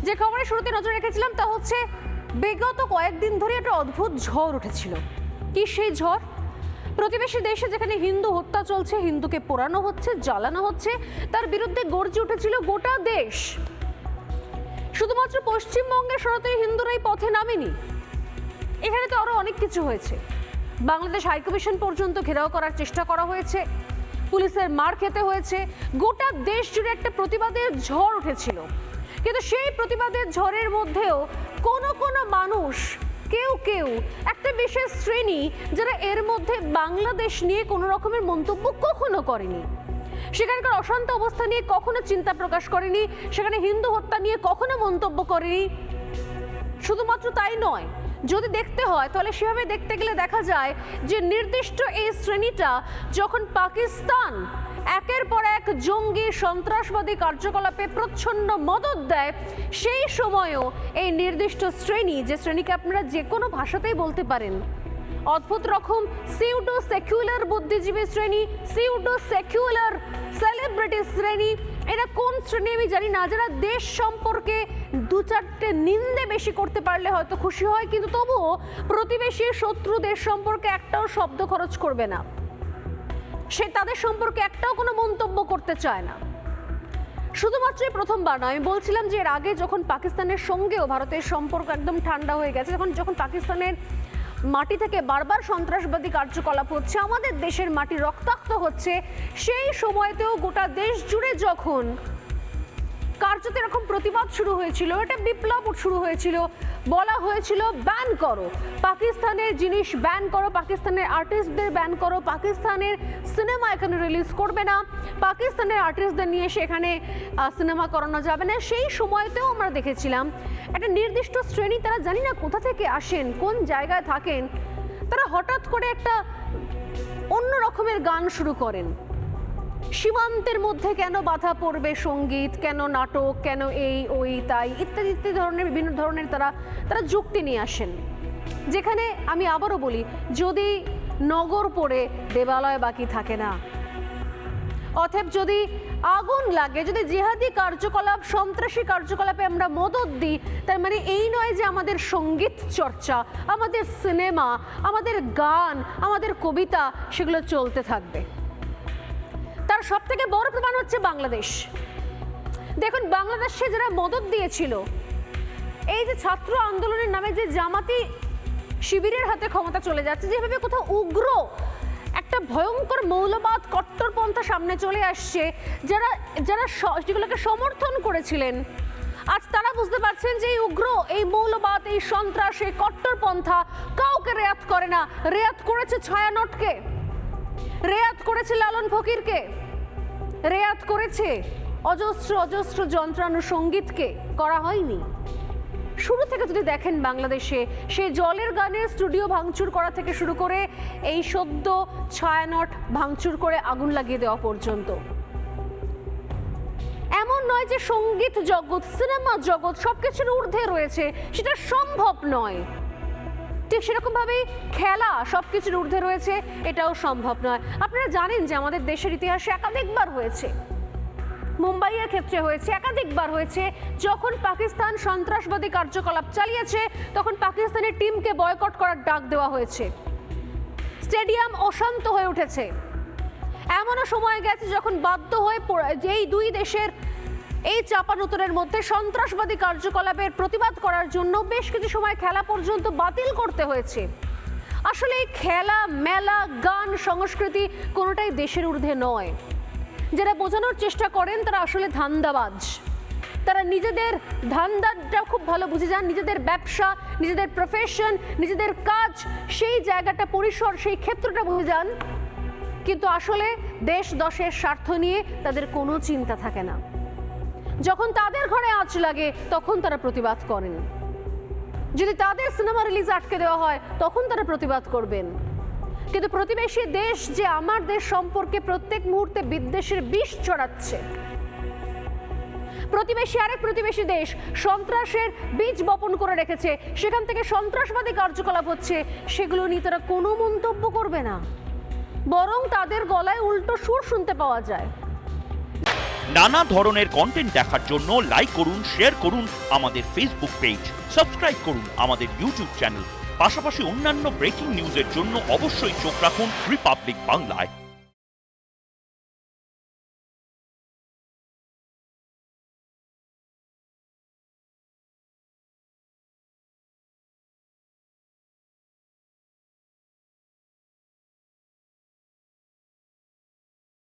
যে খবরের শুরুতে নজর রেখেছিলাম তা হচ্ছে বিগত কয়েকদিন ধরে একটা অদ্ভুত ঝড় উঠেছিল। কি সেই ঝড়? প্রতিবেশী দেশে যেখানে হিন্দু হত্যা চলছে, হিন্দুকে পোড়ানো হচ্ছে, জ্বালানো হচ্ছে, তার বিরুদ্ধে গর্জে উঠেছিল গোটা দেশ। শুধুমাত্র পশ্চিমবঙ্গের সনাতনী হিন্দুরাই পথে নামেনি, এখানে তো আরো অনেক কিছু হয়েছে। বাংলাদেশ হাইকমিশন পর্যন্ত ঘেরাও করার চেষ্টা করা হয়েছে, পুলিশের মার খেতে হয়েছে, গোটা দেশ জুড়ে একটা প্রতিবাদের ঝড় উঠেছিল। কিন্তু সেই প্রতিবাদের ঝড়ের মধ্যেও কোনো মানুষ, কেউ একটা বিশেষ শ্রেণী যারা এর মধ্যে বাংলাদেশ নিয়ে কোনো রকমের মন্তব্য কখনো করেনি, সেখানকার অশান্ত অবস্থা নিয়ে কখনো চিন্তা প্রকাশ করেনি, সেখানে হিন্দু হত্যা নিয়ে কখনো মন্তব্য করেনি। শুধুমাত্র তাই নয়, যদি দেখতে হয় তাহলে সেভাবে দেখতে গেলে দেখা যায় যে নির্দিষ্ট এই শ্রেণীটা যখন পাকিস্তান একের পর এক জঙ্গি সন্ত্রাসবাদী কার্যকলাপে প্রচ্ছন্ন মদত দেয়, সেই সময়ও এই নির্দিষ্ট শ্রেণী, যে শ্রেণীকে আপনারা যে কোনো ভাষাতেই বলতে পারেন, অদ্ভুত রকম সিউডো সেকুলার বুদ্ধিজীবী শ্রেণী, সিউডো সেকুলার সেলিব্রিটি শ্রেণী, এরা কোন শ্রেণী আমি জানি না, যারা দেশ সম্পর্কে দু চারটে নিন্দে বেশি করতে পারলে হয়তো খুশি হয়, কিন্তু তবুও প্রতিবেশী শত্রু দেশ সম্পর্কে একটাও শব্দ খরচ করবে না, সে তাদের সম্পর্কে একটাও কোনো মন্তব্য করতে চায় না। শুধুমাত্র প্রথমবার নয়, আমি বলছিলাম যে এর আগে যখন পাকিস্তানের সঙ্গেও ভারতের সম্পর্ক একদম ঠান্ডা হয়ে গেছে, যখন পাকিস্তানের মাটি থেকে বারবার সন্ত্রাসবাদী কার্যকলাপ হচ্ছে, আমাদের দেশের মাটি রক্তাক্ত হচ্ছে, সেই সময়তেও গোটা দেশ জুড়ে যখন কার্যত এরকম প্রতিবাদ শুরু হয়েছিল, এটা বিপ্লব শুরু হয়েছিল, বলা হয়েছিল ব্যান করো পাকিস্তানের জিনিস, ব্যান করো পাকিস্তানের আর্টিস্টদের, ব্যান করো পাকিস্তানের সিনেমা এখানে রিলিজ করবে না, পাকিস্তানের আর্টিস্টদের নিয়ে সেখানে সিনেমা করানো যাবে না। সেই সময়তেও আমরা দেখেছিলাম একটা নির্দিষ্ট শ্রেণী, তারা জানি না কোথা থেকে আসেন, কোন জায়গায় থাকেন, তারা হঠাৎ করে একটা অন্য রকমের গান শুরু করেন। সীমান্তের মধ্যে কেন বাধা পড়বে সঙ্গীত, কেন নাটক, কেন এই ওই তাই ইত্যাদি ইত্যাদি ধরনের বিভিন্ন ধরনের তারা যুক্তি নিয়ে আসেন। যেখানে আমি আবারও বলি, যদি নগর পড়ে দেবালয় বাকি থাকে না, অতএব যদি আগুন লাগে, যদি জিহাদি কার্যকলাপ, সন্ত্রাসী কার্যকলাপে আমরা মদত দিই, তার মানে এই নয় যে আমাদের সঙ্গীত চর্চা, আমাদের সিনেমা, আমাদের গান, আমাদের কবিতা সেগুলো চলতে থাকবে। তার সব থেকে বড় প্রমাণ হচ্ছে বাংলাদেশ। দেখুন, বাংলাদেশে যারা মদত দিয়েছিল, এই যে ছাত্র আন্দোলনের নামে যে জামাতি শিবিরের হাতে ক্ষমতা চলে যাচ্ছে, যেভাবে কোথাও উগ্র একটা ভয়ঙ্কর মৌলবাদ কট্টরপন্থা সামনে চলে আসছে, যারা যেগুলোকে সমর্থন করেছিলেন, আজ তারা বুঝতে পারছেন যে এই উগ্র, এই মৌলবাদ, এই সন্ত্রাস, এই কট্টরপন্থা কাউকে রেয়াত করে না। রেয়াত করেছে ছায়ানটকে, রেয়াত করেছে লালন ফকিরকে, রেয়াত করেছে অজস্র যন্ত্রানুসঙ্গীতকে, করা হয়নি। শুরু থেকে যদি দেখেন বাংলাদেশে, সেই জলের গানের স্টুডিও ভাঙচুর করা থেকে শুরু করে এই সদ্য ছায়ানট ভাঙচুর করে আগুন লাগিয়ে দেওয়া পর্যন্ত, এমন নয় যে সঙ্গীত জগৎ, সিনেমা জগৎ সবকিছুর ঊর্ধ্বে রয়েছে, সেটা সম্ভব নয়। ঠিক সেরকম ভাবেই খেলা সবকিছুর ঊর্ধ্বে রয়েছে, এটাও সম্ভব নয়। আপনারা জানেন যে আমাদের দেশের ইতিহাসে একাধিকবার হয়েছে, মুম্বাইয়ের ক্ষেত্রে হয়েছে, একাধিকবার হয়েছে, যখন পাকিস্তান সন্ত্রাসবাদী কার্যকলাপ চালিয়েছে তখন পাকিস্তানের টিমকে বয়কট করার ডাক দেওয়া হয়েছে, স্টেডিয়াম অশান্ত হয়ে উঠেছে। এমনও সময় গেছে যখন বাধ্য হয়ে যেই দুই দেশের এই চাপানুতরের মধ্যে সন্ত্রাসবাদী কার্যকলাপের প্রতিবাদ করার জন্য বেশ কিছু সময় খেলা পর্যন্ত বাতিল করতে হয়েছে। আসলে এই খেলা, মেলা, গান, সংস্কৃতি কোনোটাই দেশের ঊর্ধ্বে নয়। যারা বোঝানোর চেষ্টা করেন তারা আসলে ধান্দাবাজ, তারা নিজেদের ধান্দাটা খুব ভালো বুঝে যান, নিজেদের ব্যবসা, নিজেদের প্রফেশন, নিজেদের কাজ, সেই জায়গাটা, পরিসর, সেই ক্ষেত্রটা বুঝে যান, কিন্তু আসলে দেশ দশের স্বার্থ নিয়ে তাদের কোনো চিন্তা থাকে না। যখন তাদের ঘরে আঁচ লাগে তখন তারা প্রতিবাদ করেন, যদি তাদের সিনেমা রিলিজ আটকে দেওয়া হয় তখন তারা প্রতিবাদ করবেন। কিন্তু প্রতিবেশী দেশ যে আমার দেশ সম্পর্কে প্রত্যেক মুহূর্তে বিদ্বেষের বিষ ছড়াচ্ছে, প্রতিবেশী আরেক প্রতিবেশী দেশ সন্ত্রাসের বীজ বপন করে রেখেছে, সেখান থেকে সন্ত্রাসবাদী কার্যকলাপ হচ্ছে, সেগুলো নিয়ে তারা কোনো মন্তব্য করবে না, বরং তাদের গলায় উল্টো সুর শুনতে পাওয়া যায়। নানা ধরনের কন্টেন্ট দেখার জন্য লাইক করুন, শেয়ার করুন আমাদের ফেসবুক পেজ, সাবস্ক্রাইব করুন আমাদের ইউটিউব চ্যানেল। পাশাপাশি অন্যান্য ব্রেকিং নিউজের জন্য অবশ্যই চোখ রাখুন রিপাবলিক বাংলায়।